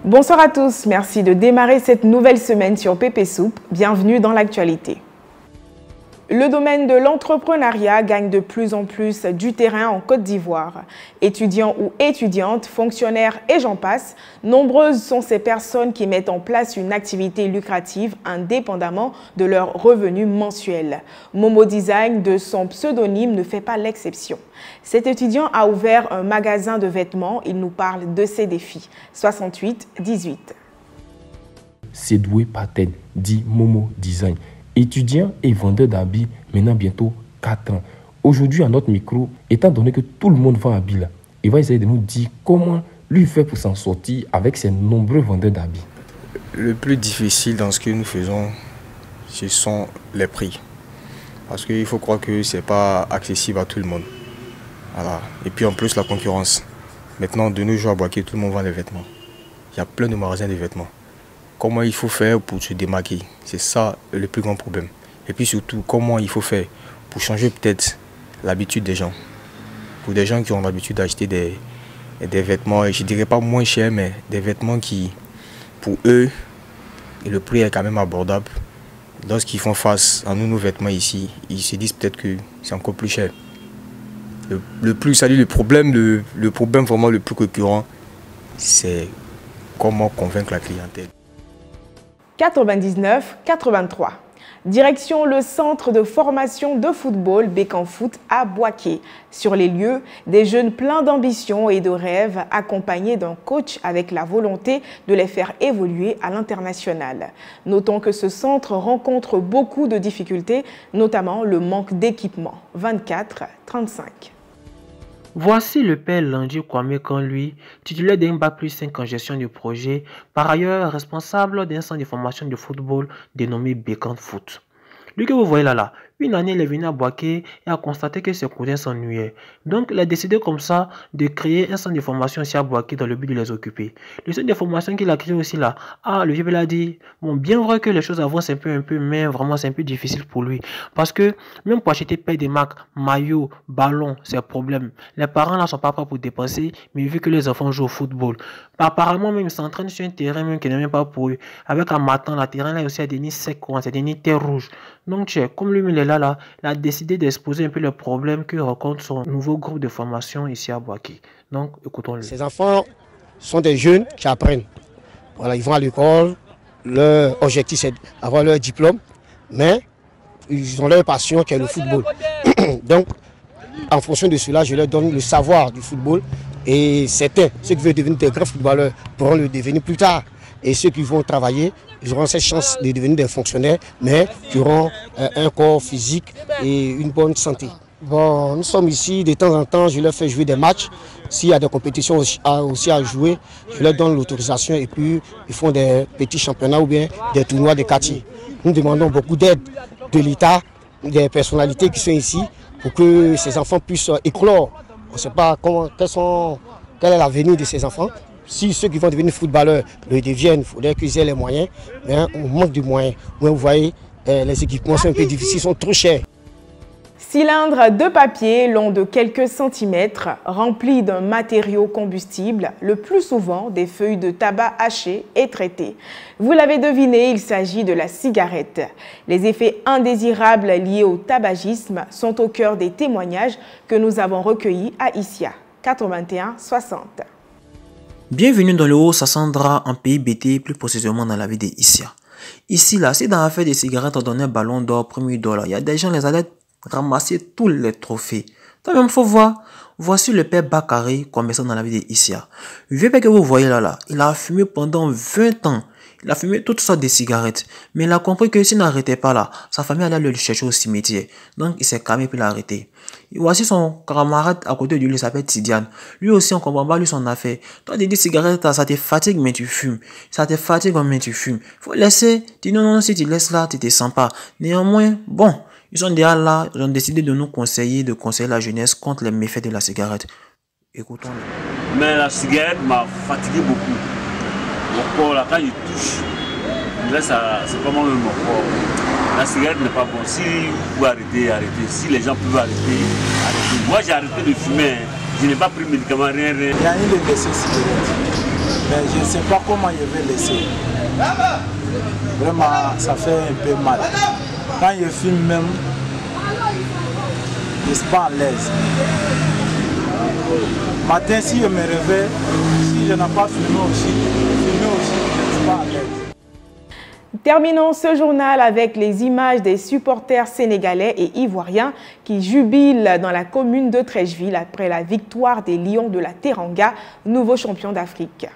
Bonsoir à tous, merci de démarrer cette nouvelle semaine sur Pépé Soupe. Bienvenue dans l'actualité. Le domaine de l'entrepreneuriat gagne de plus en plus du terrain en Côte d'Ivoire. Étudiants ou étudiantes, fonctionnaires et j'en passe, nombreuses sont ces personnes qui mettent en place une activité lucrative indépendamment de leurs revenus mensuels. Momo Design, de son pseudonyme, ne fait pas l'exception. Cet étudiant a ouvert un magasin de vêtements. Il nous parle de ses défis. 68-18. Sedoué Paten, dit Momo Design. Étudiant et vendeur d'habits, maintenant bientôt 4 ans. Aujourd'hui, à notre micro, étant donné que tout le monde vend habits là, il va essayer de nous dire comment lui faire pour s'en sortir avec ses nombreux vendeurs d'habits. Le plus difficile dans ce que nous faisons, ce sont les prix. Parce qu'il faut croire que ce n'est pas accessible à tout le monde. Voilà. Et puis en plus, la concurrence. Maintenant, de nos jours à Boaké, tout le monde vend des vêtements. Il y a plein de magasins de vêtements. Comment il faut faire pour se démarquer, c'est ça le plus grand problème. Et puis surtout, comment il faut faire pour changer peut-être l'habitude des gens. Pour des gens qui ont l'habitude d'acheter des vêtements, et je ne dirais pas moins chers, mais des vêtements qui, pour eux, le prix est quand même abordable. Lorsqu'ils font face à nos vêtements ici, ils se disent peut-être que c'est encore plus cher. Le problème vraiment le plus récurrent, c'est comment convaincre la clientèle. 99-83. Direction le centre de formation de football Bécan Foot à Boaké. Sur les lieux, des jeunes pleins d'ambition et de rêves accompagnés d'un coach avec la volonté de les faire évoluer à l'international. Notons que ce centre rencontre beaucoup de difficultés, notamment le manque d'équipement. 24-35. Voici le père Landji Kwame Kanlui, titulaire d'un Bac+5 en gestion de projet, par ailleurs responsable d'un centre de formation de football dénommé Bécan Foot. Lui que vous voyez là, une année il est venu à Boaké et a constaté que ses cousins s'ennuyaient. Donc il a décidé comme ça de créer un centre de formation ici à Boaké dans le but de les occuper. Le centre de formation qu'il a créé aussi là, le vieux l'a dit, bon bien vrai que les choses avancent un peu, mais vraiment c'est un peu difficile pour lui. Parce que même pour acheter paire de marques, maillots, ballons, c'est un problème. Les parents là sont pas prêts pour dépenser, mais vu que les enfants jouent au football. Apparemment même ils s'entraînent sur un terrain même qui n'est même pas pour eux. Avec un matin, le terrain là aussi a des nids secs, c'est des nids terre rouge. Donc comme lui il est là, il a décidé d'exposer un peu le problème que rencontre son nouveau groupe de formation ici à Boaké. Donc écoutons-le. Ces enfants sont des jeunes qui apprennent. Voilà, ils vont à l'école, leur objectif c'est d'avoir leur diplôme, mais ils ont leur passion qui est le football. Donc en fonction de cela, je leur donne le savoir du football et certains, ceux qui veulent devenir des grands footballeurs pourront le devenir plus tard. Et ceux qui vont travailler, ils auront cette chance de devenir des fonctionnaires, mais qui auront un corps physique et une bonne santé. Bon, nous sommes ici, de temps en temps, je leur fais jouer des matchs. S'il y a des compétitions aussi à jouer, je leur donne l'autorisation et puis ils font des petits championnats ou bien des tournois de quartier. Nous demandons beaucoup d'aide de l'État, des personnalités qui sont ici, pour que ces enfants puissent éclore. On ne sait pas quel est l'avenir de ces enfants. Si ceux qui vont devenir footballeurs le deviennent, il faudrait qu'ils aient les moyens. Mais on manque de moyens. Vous voyez, les équipements sont un peu difficiles, sont trop chers. Cylindre de papier long de quelques centimètres, rempli d'un matériau combustible, le plus souvent des feuilles de tabac hachées et traitées. Vous l'avez deviné, il s'agit de la cigarette. Les effets indésirables liés au tabagisme sont au cœur des témoignages que nous avons recueillis à Issia. 81-60. Bienvenue dans le Haut-Sassandra, en pays BT, plus précisément dans la ville d'Issia. Ici, là, si dans l'affaire des cigarettes, on donnait un ballon d'or, premier $, il y a des gens les allaient ramasser tous les trophées. Quand même, faut voir. Voici le père Bakary, commerçant dans la ville d'Issia. Le vieux père que vous voyez là, il a fumé pendant 20 ans. Il a fumé toutes sortes de cigarettes. Mais il a compris que s'il n'arrêtait pas là, sa famille allait le chercher au cimetière. Donc, il s'est calmé puis il a arrêté. Et voici son camarade à côté de lui, il s'appelle Tidiane. Lui aussi, on ne comprend pas lui son affaire. Toi, tu dis cigarettes, ça te fatigue, mais tu fumes. Ça te fatigue, mais tu fumes. Faut laisser. Dis non, si tu laisses là, tu te sens pas. Néanmoins, bon, ils sont déjà là, ils ont décidé de nous conseiller, de conseiller la jeunesse contre les méfaits de la cigarette. Écoutons-le. Mais la cigarette m'a fatigué beaucoup. Mon corps, là, quand il touche, là, c'est vraiment le mon corps. La cigarette n'est pas bon. Si vous pouvez arrêter, arrêtez. Si les gens peuvent arrêter, arrêtez. Moi, j'ai arrêté de fumer. Je n'ai pas pris de médicaments, rien. Il y a une de ces cigarettes. mais je ne sais pas comment je vais laisser. Vraiment, ça fait un peu mal. Quand je filme même, je ne suis pas à l'aise. Matin, si je me réveille, si je n'ai pas filmé aussi, je ne suis pas à l'aise. Terminons ce journal avec les images des supporters sénégalais et ivoiriens qui jubilent dans la commune de Treichville après la victoire des Lions de la Teranga, nouveaux champions d'Afrique.